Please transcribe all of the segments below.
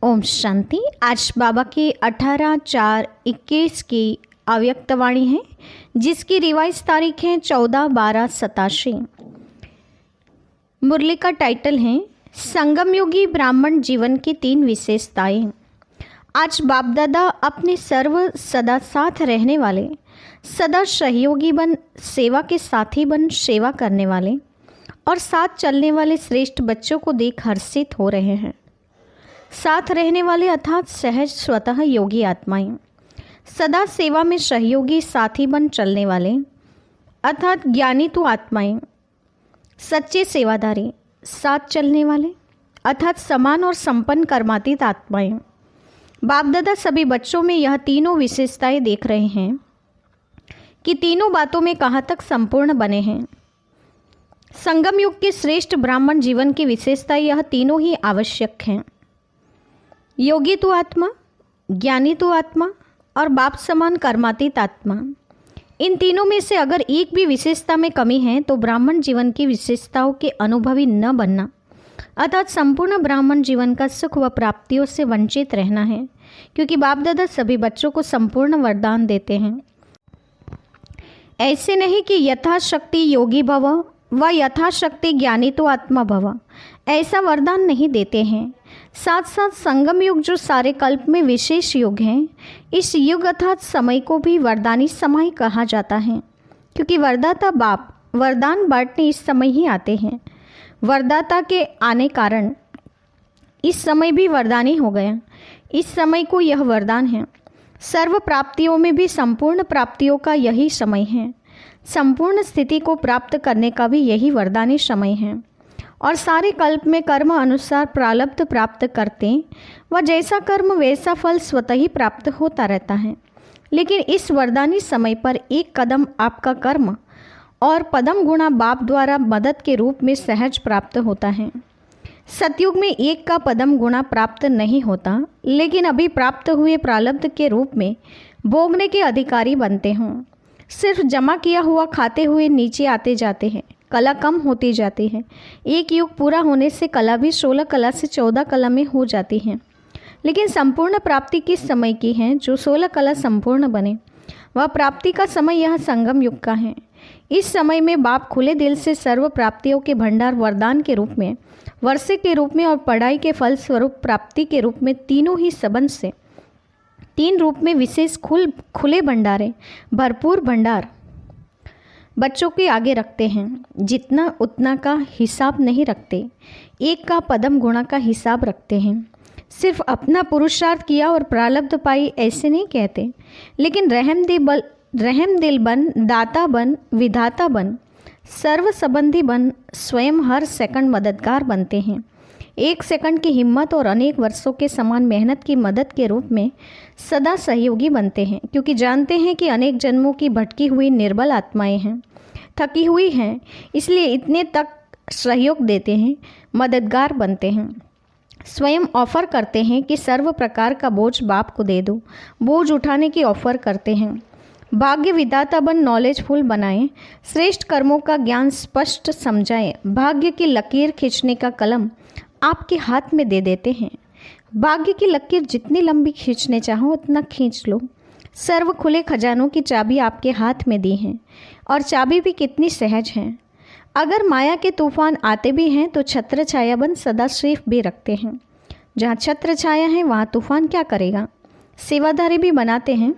ओम शांति। आज बाबा की 18/4/21 की अव्यक्त वाणी है, जिसकी रिवाइज तारीख है 14/12/87। मुरली का टाइटल है संगम युगी ब्राह्मण जीवन की 3 विशेषताएं। आज बाप दादा अपने सर्व सदा साथ रहने वाले, सदा सहयोगी बन, सेवा के साथी बन, सेवा करने वाले और साथ चलने वाले श्रेष्ठ बच्चों को देख हर्षित हो रहे हैं। साथ रहने वाले अर्थात सहज स्वतः योगी आत्माएं, सदा सेवा में सहयोगी साथी बन चलने वाले अर्थात ज्ञानी तो आत्माएं, सच्चे सेवादारी साथ चलने वाले अर्थात समान और संपन्न कर्मातीत आत्माएं। बाप दादा सभी बच्चों में यह तीनों विशेषताएं देख रहे हैं कि तीनों बातों में कहाँ तक संपूर्ण बने हैं। संगम युग के श्रेष्ठ ब्राह्मण जीवन की विशेषताएं यह तीनों ही आवश्यक हैं। योगी तो आत्मा, ज्ञानी तो आत्मा और बाप समान कर्मातीत आत्मा। इन तीनों में से अगर एक भी विशेषता में कमी है तो ब्राह्मण जीवन की विशेषताओं के अनुभवी न बनना अर्थात संपूर्ण ब्राह्मण जीवन का सुख व प्राप्तियों से वंचित रहना है, क्योंकि बाप दादा सभी बच्चों को संपूर्ण वरदान देते हैं। ऐसे नहीं कि यथाशक्ति योगी भव व यथाशक्ति ज्ञानी तो आत्मा भव, ऐसा वरदान नहीं देते हैं। साथ साथ संगम युग जो सारे कल्प में विशेष युग है, इस युग अर्थात समय को भी वरदानी समय कहा जाता है, क्योंकि वरदाता बाप वरदान बांटने इस समय ही आते हैं। वरदाता के आने कारण इस समय भी वरदानी हो गया। इस समय को यह वरदान है। सर्व प्राप्तियों में भी संपूर्ण प्राप्तियों का यही समय है। संपूर्ण स्थिति को प्राप्त करने का भी यही वरदानी समय है। और सारे कल्प में कर्म अनुसार प्रारब्ध प्राप्त करते व जैसा कर्म वैसा फल स्वतः ही प्राप्त होता रहता है। लेकिन इस वरदानी समय पर एक कदम आपका कर्म और पदम गुणा बाप द्वारा मदद के रूप में सहज प्राप्त होता है। सतयुग में एक का पदम गुणा प्राप्त नहीं होता, लेकिन अभी प्राप्त हुए प्रारब्ध के रूप में भोगने के अधिकारी बनते हों। सिर्फ जमा किया हुआ खाते हुए नीचे आते जाते हैं, कला कम होती जाती है। एक युग पूरा होने से कला भी 16 कला से 14 कला में हो जाती है। लेकिन संपूर्ण प्राप्ति किस समय की है जो 16 कला संपूर्ण बने? वह प्राप्ति का समय यह संगम युग का है। इस समय में बाप खुले दिल से सर्व प्राप्तियों के भंडार वरदान के रूप में, वर्षे के रूप में और पढ़ाई के फल स्वरूप प्राप्ति के रूप में तीनों ही संबंध से 3 रूप में विशेष खुले भंडारे भरपूर भंडार बच्चों के आगे रखते हैं। जितना उतना का हिसाब नहीं रखते, एक का पदम गुणा का हिसाब रखते हैं। सिर्फ अपना पुरुषार्थ किया और प्रारब्ध पाई ऐसे नहीं कहते, लेकिन रहम दिल बन, दाता बन, विधाता बन, सर्व संबंधी बन, स्वयं हर सेकंड मददगार बनते हैं। 1 सेकंड की हिम्मत और अनेक वर्षों के समान मेहनत की मदद के रूप में सदा सहयोगी बनते हैं, क्योंकि जानते हैं कि अनेक जन्मों की भटकी हुई निर्बल आत्माएं हैं, थकी हुई हैं, इसलिए इतने तक सहयोग देते हैं, मददगार बनते हैं। स्वयं ऑफर करते हैं कि सर्व प्रकार का बोझ बाप को दे दो, बोझ उठाने की ऑफर करते हैं। भाग्य विधाता बन, नॉलेजफुल बनाएं, श्रेष्ठ कर्मों का ज्ञान स्पष्ट समझाएं। भाग्य की लकीर खींचने का कलम आपके हाथ में दे देते हैं। भाग्य की लकीर जितनी लंबी खींचने चाहो उतना खींच लो। सर्व खुले खजानों की चाबी आपके हाथ में दी है, और चाबी भी कितनी सहज है। अगर माया के तूफान आते भी हैं तो छत्र छाया बन सदा सेफ भी रखते हैं। जहाँ छत्र छाया है वहाँ तूफान क्या करेगा। सेवादारी भी बनाते हैं,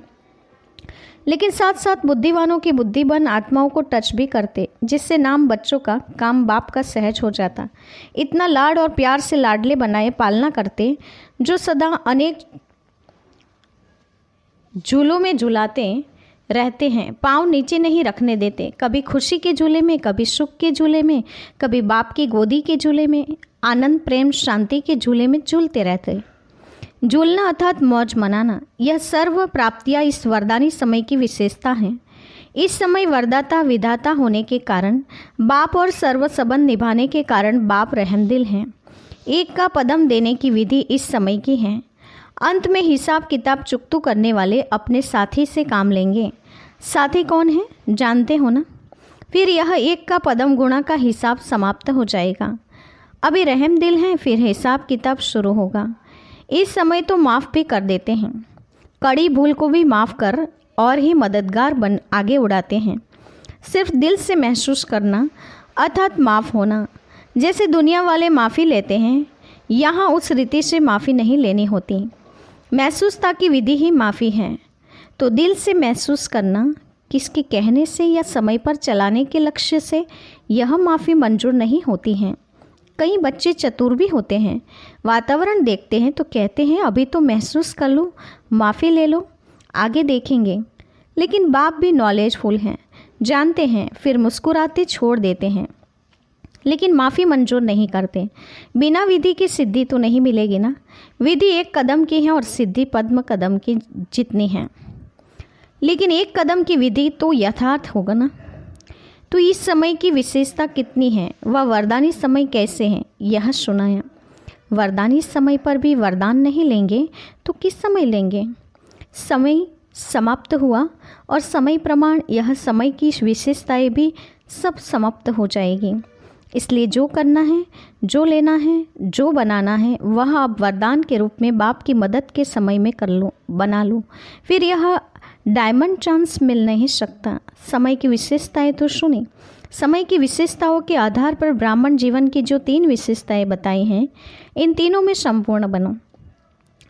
लेकिन साथ साथ बुद्धिवानों की बुद्धि बन आत्माओं को टच भी करते, जिससे नाम बच्चों का काम बाप का सहज हो जाता। इतना लाड और प्यार से लाडले बनाए पालना करते, जो सदा अनेक झूलों में झुलाते रहते हैं, पाँव नीचे नहीं रखने देते। कभी खुशी के झूले में, कभी सुख के झूले में, कभी बाप की गोदी के झूले में, आनंद प्रेम शांति के झूले में झूलते रहते। झूलना अर्थात मौज मनाना, यह सर्व प्राप्तियाँ इस वरदानी समय की विशेषता है। इस समय वरदाता विधाता होने के कारण बाप और सर्व संबंध निभाने के कारण बाप रहमदिल हैं। एक का पदम देने की विधि इस समय की है। अंत में हिसाब किताब चुकतू करने वाले अपने साथी से काम लेंगे। साथी कौन है जानते हो ना? फिर यह एक का पदम गुणा का हिसाब समाप्त हो जाएगा। अभी रहम दिल है, फिर हिसाब किताब शुरू होगा। इस समय तो माफ़ भी कर देते हैं, कड़ी भूल को भी माफ़ कर और ही मददगार बन आगे उड़ाते हैं। सिर्फ दिल से महसूस करना अर्थात माफ़ होना। जैसे दुनिया वाले माफ़ी लेते हैं, यहाँ उस रीति से माफ़ी नहीं लेनी होती। महसूसता की विधि ही माफ़ी है। तो दिल से महसूस करना, किसके कहने से या समय पर चलाने के लक्ष्य से, यह माफ़ी मंजूर नहीं होती है। कई बच्चे चतुर भी होते हैं, वातावरण देखते हैं तो कहते हैं अभी तो महसूस कर लो, माफ़ी ले लो, आगे देखेंगे। लेकिन बाप भी नॉलेजफुल हैं, जानते हैं, फिर मुस्कुराते छोड़ देते हैं, लेकिन माफ़ी मंजूर नहीं करते। बिना विधि की सिद्धि तो नहीं मिलेगी ना। विधि एक कदम की है और सिद्धि पद्म कदम की जितनी है, लेकिन एक कदम की विधि तो यथार्थ होगा ना। तो इस समय की विशेषता कितनी है, वह वरदानी समय कैसे है, यह सुनाया। वरदानी समय पर भी वरदान नहीं लेंगे तो किस समय लेंगे। समय समाप्त हुआ और समय प्रमाण यह समय की विशेषताएं भी सब समाप्त हो जाएगी। इसलिए जो करना है, जो लेना है, जो बनाना है, वह अब वरदान के रूप में बाप की मदद के समय में कर लो, बना लो। फिर यह डायमंड चांस मिल नहीं सकता। समय की विशेषताएं तो सुनी। समय की विशेषताओं के आधार पर ब्राह्मण जीवन की जो 3 विशेषताएं बताई हैं, इन तीनों में संपूर्ण बनो।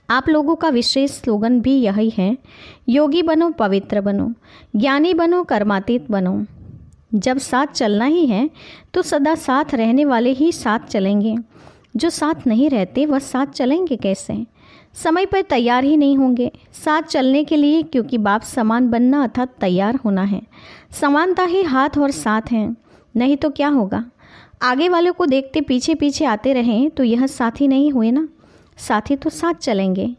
आप लोगों का विशेष स्लोगन भी यही है, योगी बनो, पवित्र बनो, ज्ञानी बनो, कर्मातीत बनो। जब साथ चलना ही है तो सदा साथ रहने वाले ही साथ चलेंगे। जो साथ नहीं रहते वह साथ चलेंगे कैसे। समय पर तैयार ही नहीं होंगे साथ चलने के लिए, क्योंकि बाप समान बनना अर्थात तैयार होना है। समानता ही हाथ और साथ है, नहीं तो क्या होगा। आगे वालों को देखते पीछे पीछे आते रहें तो यह साथी नहीं हुए ना। साथी तो साथ चलेंगे।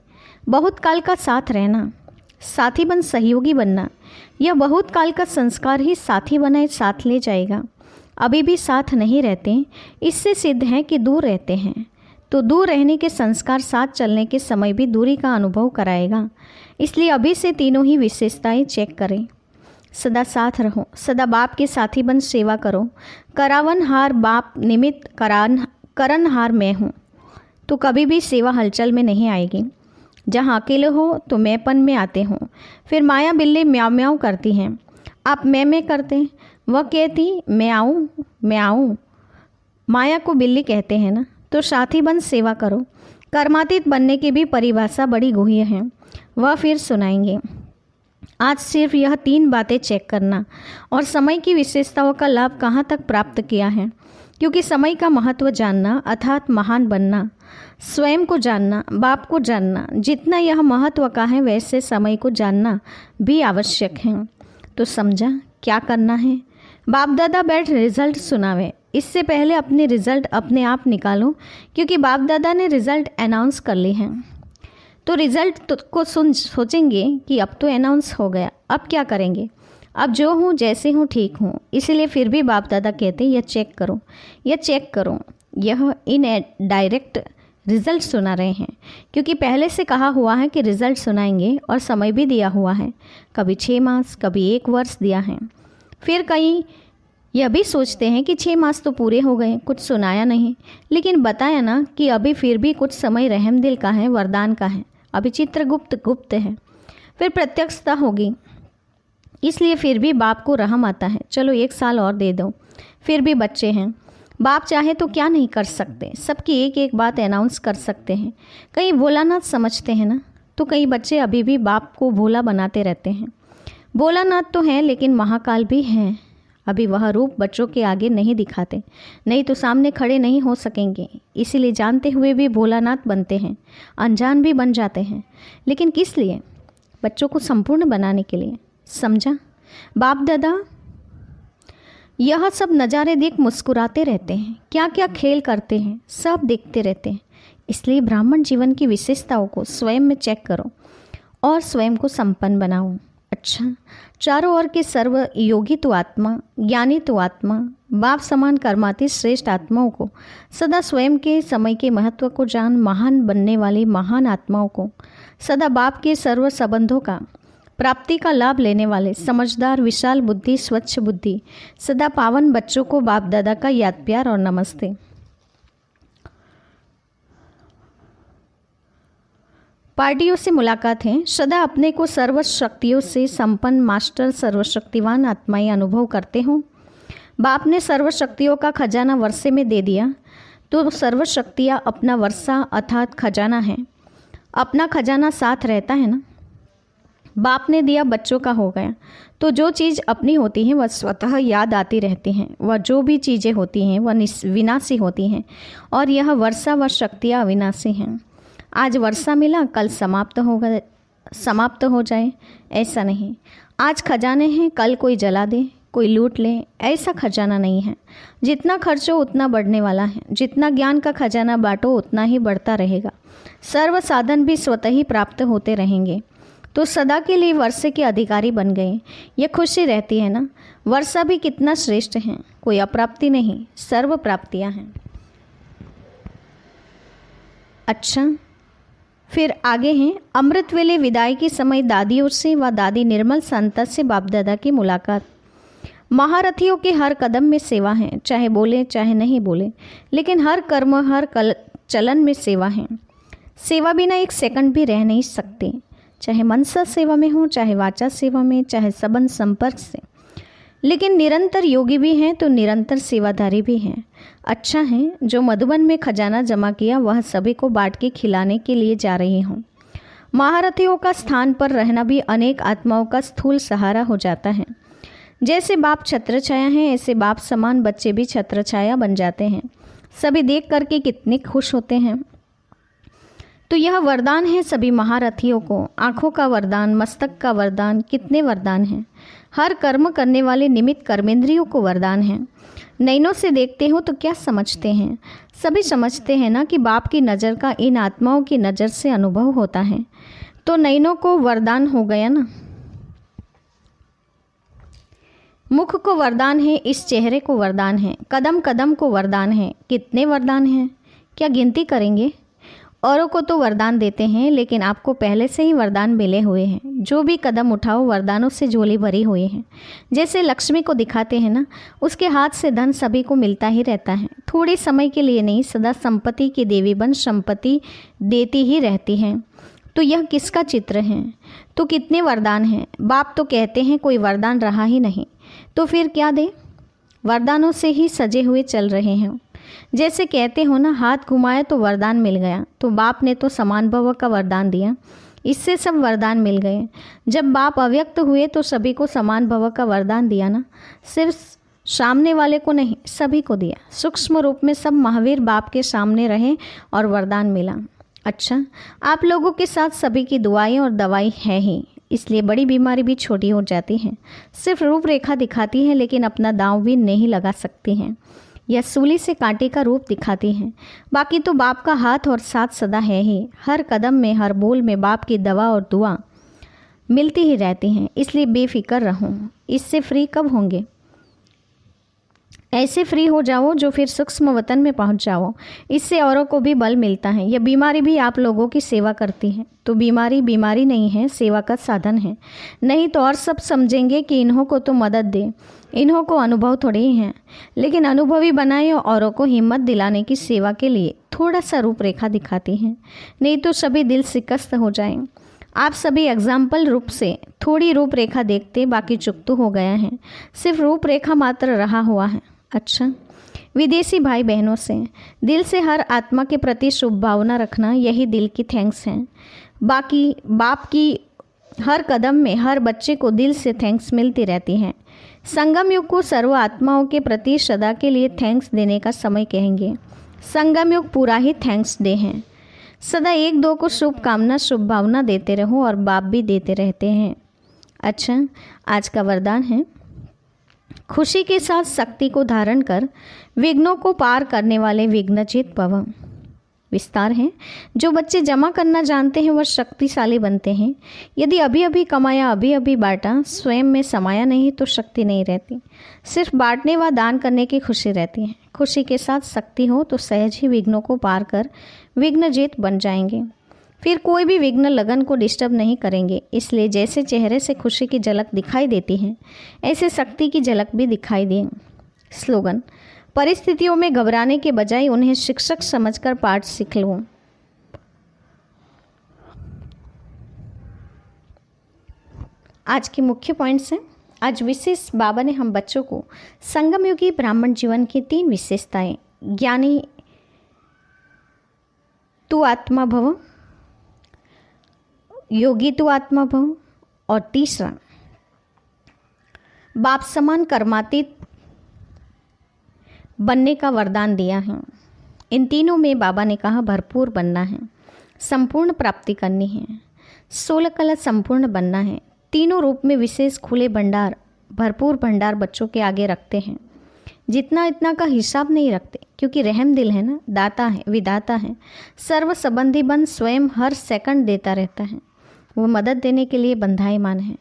बहुत काल का साथ रहना, साथी बन सहयोगी बनना, यह बहुत काल का संस्कार ही साथी बनाए साथ ले जाएगा। अभी भी साथ नहीं रहते, इससे सिद्ध है कि दूर रहते हैं। तो दूर रहने के संस्कार साथ चलने के समय भी दूरी का अनुभव कराएगा। इसलिए अभी से तीनों ही विशेषताएं चेक करें। सदा साथ रहो, सदा बाप के साथी बन सेवा करो। करावनहार बाप निमित्त करनहार मैं हूँ, तो कभी भी सेवा हलचल में नहीं आएगी। जहाँ अकेले हो तो मैंपन में आते हो। फिर माया बिल्ली म्याऊ म्याऊ करती हैं, आप मैं करते, वह कहती मैं आऊँ। माया को बिल्ली कहते हैं ना। तो साथी बन सेवा करो। कर्मातीत बनने की भी परिभाषा बड़ी गुह्य है, वह फिर सुनाएंगे। आज सिर्फ यह 3 बातें चेक करना और समय की विशेषताओं का लाभ कहाँ तक प्राप्त किया है। क्योंकि समय का महत्व जानना अर्थात महान बनना, स्वयं को जानना, बाप को जानना, जितना यह महत्व का है वैसे समय को जानना भी आवश्यक है। तो समझा क्या करना है। बाप दादा बैठ रिजल्ट सुनावे, इससे पहले अपने रिजल्ट अपने आप निकालो, क्योंकि बाप दादा ने रिजल्ट अनाउंस कर ली हैं। तो रिजल्ट को सोचेंगे कि अब तो अनाउंस हो गया, अब क्या करेंगे। अब जो हूँ जैसे हूँ ठीक हूँ। इसीलिए फिर भी बाप दादा कहते हैं यह चेक करो, यह चेक करो। यह इन डायरेक्ट रिजल्ट सुना रहे हैं, क्योंकि पहले से कहा हुआ है कि रिजल्ट सुनाएंगे और समय भी दिया हुआ है। कभी 6 मास, कभी 1 वर्ष दिया है। फिर कई यह भी सोचते हैं कि 6 मास तो पूरे हो गए, कुछ सुनाया नहीं। लेकिन बताया ना कि अभी फिर भी कुछ समय रहम दिल का है, वरदान का है। अभी चित्रगुप्त है, फिर प्रत्यक्षता होगी। इसलिए फिर भी बाप को रहम आता है, चलो 1 साल और दे दो। फिर भी बच्चे हैं, बाप चाहे तो क्या नहीं कर सकते। सबकी एक एक बात अनाउंस कर सकते हैं। कई भोलानाथ समझते हैं ना, तो कई बच्चे अभी भी बाप को भोला बनाते रहते हैं। भोलानाथ तो हैं लेकिन महाकाल भी हैं। अभी वह रूप बच्चों के आगे नहीं दिखाते, नहीं तो सामने खड़े नहीं हो सकेंगे। इसीलिए जानते हुए भी भोलानाथ बनते हैं, अनजान भी बन जाते हैं। लेकिन किस लिए? बच्चों को संपूर्ण बनाने के लिए। समझा? बाप दादा यह सब नज़ारे देख मुस्कुराते रहते हैं, क्या क्या खेल करते हैं सब देखते रहते हैं। इसलिए ब्राह्मण जीवन की विशेषताओं को स्वयं में चेक करो और स्वयं को संपन्न बनाओ। अच्छा, चारों ओर के सर्व योगी तो आत्मा, ज्ञानी तो आत्मा, बाप समान कर्माती श्रेष्ठ आत्माओं को सदा स्वयं के समय के महत्व को जान महान बनने वाली महान आत्माओं को सदा बाप के सर्व संबंधों का प्राप्ति का लाभ लेने वाले समझदार विशाल बुद्धि स्वच्छ बुद्धि सदा पावन बच्चों को बाप दादा का याद प्यार और नमस्ते। पार्टियों से मुलाकात है। सदा अपने को सर्वशक्तियों से संपन्न मास्टर सर्वशक्तिवान आत्माएं अनुभव करते हो। बाप ने सर्वशक्तियों का खजाना वर्षे में दे दिया, तो सर्वशक्तियाँ अपना वर्षा अर्थात खजाना है। अपना खजाना साथ रहता है ना। बाप ने दिया बच्चों का हो गया, तो जो चीज़ अपनी होती है वह स्वतः याद आती रहती हैं। वह जो भी चीज़ें होती हैं वह विनाशी होती हैं, और यह वर्षा व शक्तियाँ अविनाशी हैं। आज वर्षा मिला, कल समाप्त हो जाए, ऐसा नहीं। आज खजाने हैं, कल कोई जला दे, कोई लूट ले, ऐसा खजाना नहीं है। जितना खर्चो उतना बढ़ने वाला है। जितना ज्ञान का खजाना बांटो उतना ही बढ़ता रहेगा। सर्व साधन भी स्वतः ही प्राप्त होते रहेंगे। तो सदा के लिए वर्षे के अधिकारी बन गए, ये खुशी रहती है ना। वर्षा भी कितना श्रेष्ठ है, कोई अप्राप्ति नहीं, सर्व प्राप्तियाँ हैं। अच्छा, फिर आगे हैं अमृत वेले विदाई के समय दादियों से व दादी निर्मल संतत से बाप दादा की मुलाकात। महारथियों के हर कदम में सेवा है, चाहे बोले चाहे नहीं बोले, लेकिन हर कर्म हर चलन में सेवा है। सेवा बिना एक सेकंड भी रह नहीं सकते, चाहे मनसा सेवा में हो, चाहे वाचा सेवा में, चाहे संबंध संपर्क से। लेकिन निरंतर योगी भी हैं तो निरंतर सेवाधारी भी हैं। अच्छा है, जो मधुबन में खजाना जमा किया वह सभी को बांट के खिलाने के लिए जा रही हूँ। महारथियों का स्थान पर रहना भी अनेक आत्माओं का स्थूल सहारा हो जाता है। जैसे बाप छत्रछाया हैं, ऐसे बाप समान बच्चे भी छत्रछाया बन जाते हैं। सभी देख करके कितने खुश होते हैं। तो यह वरदान है सभी महारथियों को। आँखों का वरदान, मस्तक का वरदान, कितने वरदान हैं। हर कर्म करने वाले निमित्त कर्मेंद्रियों को वरदान है। नैनों से देखते हो तो क्या समझते हैं? सभी समझते हैं ना कि बाप की नज़र का इन आत्माओं की नज़र से अनुभव होता है। तो नैनों को वरदान हो गया ना। मुख को वरदान है, इस चेहरे को वरदान है, कदम कदम को वरदान है। कितने वरदान हैं, क्या गिनती करेंगे? औरों को तो वरदान देते हैं, लेकिन आपको पहले से ही वरदान मिले हुए हैं। जो भी कदम उठाओ वरदानों से झोली भरी हुई है। जैसे लक्ष्मी को दिखाते हैं ना, उसके हाथ से धन सभी को मिलता ही रहता है। थोड़े समय के लिए नहीं, सदा संपत्ति की देवी बन संपत्ति देती ही रहती है। तो यह किसका चित्र है? तो कितने वरदान हैं। बाप तो कहते हैं कोई वरदान रहा ही नहीं, तो फिर क्या दे? वरदानों से ही सजे हुए चल रहे हैं। जैसे कहते हो ना, हाथ घुमाए तो वरदान मिल गया। तो बाप ने तो समान भव का वरदान दिया, इससे सब वरदान मिल गए। जब बाप अव्यक्त हुए तो सभी को समान भव का वरदान दिया ना, सिर्फ सामने वाले को नहीं, सभी को दिया। सूक्ष्म रूप में सब महावीर बाप के सामने रहे और वरदान मिला। अच्छा, आप लोगों के साथ सभी की दुआएं और दवाई है ही, इसलिए बड़ी बीमारी भी छोटी हो जाती है। सिर्फ रूपरेखा दिखाती है, लेकिन अपना दांव भी नहीं लगा सकती हैं। यह सूली से कांटे का रूप दिखाती हैं। बाकी तो बाप का हाथ और साथ सदा है ही। हर कदम में, हर बोल में बाप की दवा और दुआ मिलती ही रहती हैं। इसलिए बेफिक्र रहो। इससे फ्री कब होंगे? ऐसे फ्री हो जाओ जो फिर सूक्ष्म वतन में पहुंच जाओ। इससे औरों को भी बल मिलता है। यह बीमारी भी आप लोगों की सेवा करती है। तो बीमारी बीमारी नहीं है, सेवा का साधन है। नहीं तो और सब समझेंगे कि इन्हों को तो मदद दे, इन्हों को अनुभव थोड़े ही हैं। लेकिन अनुभवी बनाए औरों को हिम्मत दिलाने की सेवा के लिए थोड़ा सा रूपरेखा दिखाती हैं, नहीं तो सभी दिल शिकस्त हो जाएं। आप सभी एग्जाम्पल रूप से थोड़ी रूपरेखा देखते, बाकी चुकतू हो गया है। सिर्फ रूपरेखा मात्र रहा हुआ है। अच्छा, विदेशी भाई बहनों से दिल से हर आत्मा के प्रति शुभ भावना रखना, यही दिल की थैंक्स हैं। बाकी बाप की हर कदम में हर बच्चे को दिल से थैंक्स मिलती रहती है। संगम युग को सर्व आत्माओं के प्रति सदा के लिए थैंक्स देने का समय कहेंगे। संगम युग पूरा ही थैंक्स डे है। सदा एक दो को शुभकामना शुभ भावना देते रहो और बाप भी देते रहते हैं। अच्छा, आज का वरदान है, खुशी के साथ शक्ति को धारण कर विघ्नों को पार करने वाले विघ्नचित भव। विस्तार है, जो बच्चे जमा करना जानते हैं वह शक्तिशाली बनते हैं। यदि अभी अभी कमाया, अभी अभी बांटा, स्वयं में समाया नहीं तो शक्ति नहीं रहती। सिर्फ बांटने व दान करने की खुशी रहती है। खुशी के साथ शक्ति हो तो सहज ही विघ्नों को पार कर विघ्नजीत बन जाएंगे। फिर कोई भी विघ्न लगन को डिस्टर्ब नहीं करेंगे। इसलिए जैसे चेहरे से खुशी की झलक दिखाई देती है, ऐसे शक्ति की झलक भी दिखाई दे। स्लोगन, परिस्थितियों में घबराने के बजाय उन्हें शिक्षक समझकर पाठ सीख लो। आज के मुख्य पॉइंट्स हैं। आज विशेष बाबा ने हम बच्चों को संगम युगी ब्राह्मण जीवन की 3 विशेषताएं, ज्ञानी तू आत्मा भव, योगी तू आत्मा भव और तीसरा बाप समान कर्मातीत बनने का वरदान दिया है। इन तीनों में बाबा ने कहा भरपूर बनना है, संपूर्ण प्राप्ति करनी है, 16 कला संपूर्ण बनना है। तीनों रूप में विशेष खुले भंडार, भरपूर भंडार बच्चों के आगे रखते हैं। जितना इतना का हिसाब नहीं रखते, क्योंकि रहम दिल है ना, दाता है, विदाता है, सर्व संबंधी बन स्वयं हर सेकंड देता रहता है। वो मदद देने के लिए बंधाईमान है,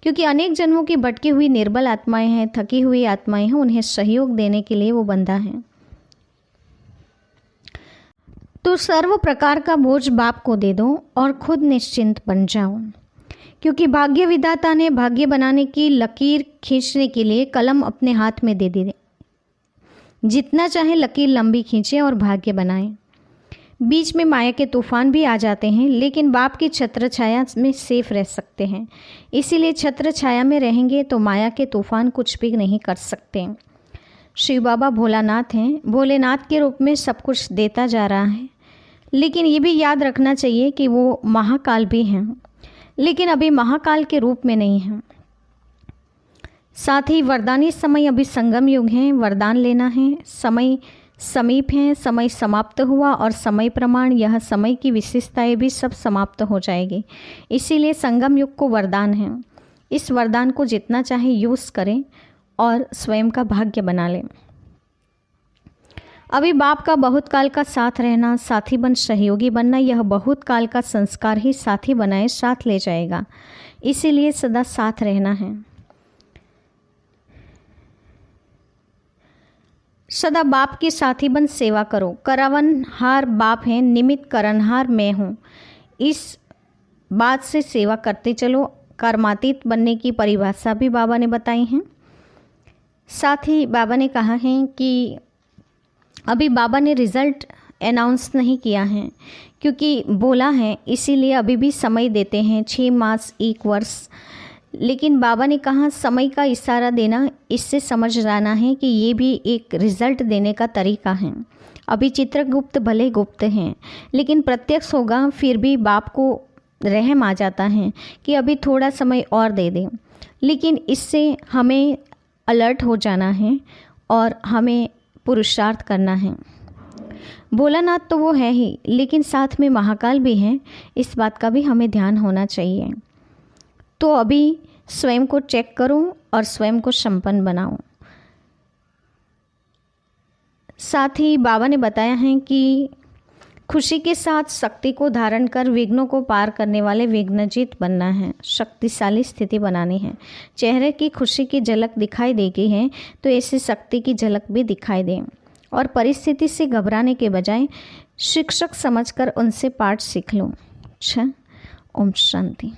क्योंकि अनेक जन्मों की भटकी हुई निर्बल आत्माएं हैं, थकी हुई आत्माएं हैं, उन्हें सहयोग देने के लिए वो बंधा है। तो सर्व प्रकार का बोझ बाप को दे दो और खुद निश्चिंत बन जाओ, क्योंकि भाग्य विधाता ने भाग्य बनाने की लकीर खींचने के लिए कलम अपने हाथ में दे दी। जितना चाहे लकीर लंबी खींचे और भाग्य बनाए। बीच में माया के तूफान भी आ जाते हैं, लेकिन बाप की छत्र छाया में सेफ रह सकते हैं। इसीलिए छत्र छाया में रहेंगे तो माया के तूफान कुछ भी नहीं कर सकते। शिव बाबा भोलानाथ हैं, भोलेनाथ के रूप में सब कुछ देता जा रहा है, लेकिन ये भी याद रखना चाहिए कि वो महाकाल भी हैं, लेकिन अभी महाकाल के रूप में नहीं हैं। साथ ही वरदानी समय अभी संगम युग है, वरदान लेना है, समय समीप है, समय समाप्त हुआ और समय प्रमाण, यह समय की विशेषताएं भी सब समाप्त हो जाएगी। इसीलिए संगम युग को वरदान है। इस वरदान को जितना चाहे यूज़ करें और स्वयं का भाग्य बना लें। अभी बाप का बहुत काल का साथ रहना, साथी बन सहयोगी बनना, यह बहुत काल का संस्कार ही साथी बनाए साथ ले जाएगा। इसीलिए सदा साथ रहना है। सदा बाप के साथी बन सेवा करो। करावनहार बाप हैं, निमित्त करनहार मैं हूँ। इस बात से सेवा करते चलो। कर्मातीत बनने की परिभाषा भी बाबा ने बताई हैं। साथ ही बाबा ने कहा है कि अभी बाबा ने रिज़ल्ट अनाउंस नहीं किया है, क्योंकि बोला है, इसीलिए अभी भी समय देते हैं 6 मास 1 वर्ष। लेकिन बाबा ने कहा समय का इशारा देना, इससे समझ जाना है कि ये भी एक रिज़ल्ट देने का तरीका है। अभी चित्रगुप्त भले गुप्त हैं, लेकिन प्रत्यक्ष होगा, फिर भी बाप को रहम आ जाता है कि अभी थोड़ा समय और दे दें। लेकिन इससे हमें अलर्ट हो जाना है और हमें पुरुषार्थ करना है। भोलानाथ तो वो है ही, लेकिन साथ में महाकाल भी हैं, इस बात का भी हमें ध्यान होना चाहिए। तो अभी स्वयं को चेक करो और स्वयं को संपन्न बनाओ। साथ ही बाबा ने बताया है कि खुशी के साथ शक्ति को धारण कर विघ्नों को पार करने वाले विघ्नजीत बनना है, शक्तिशाली स्थिति बनानी है। चेहरे की खुशी की झलक दिखाई देगी है तो ऐसी शक्ति की झलक भी दिखाई दे, और परिस्थिति से घबराने के बजाय शिक्षक समझकर उनसे पाठ सीख लो। अच्छा, ओम शांति।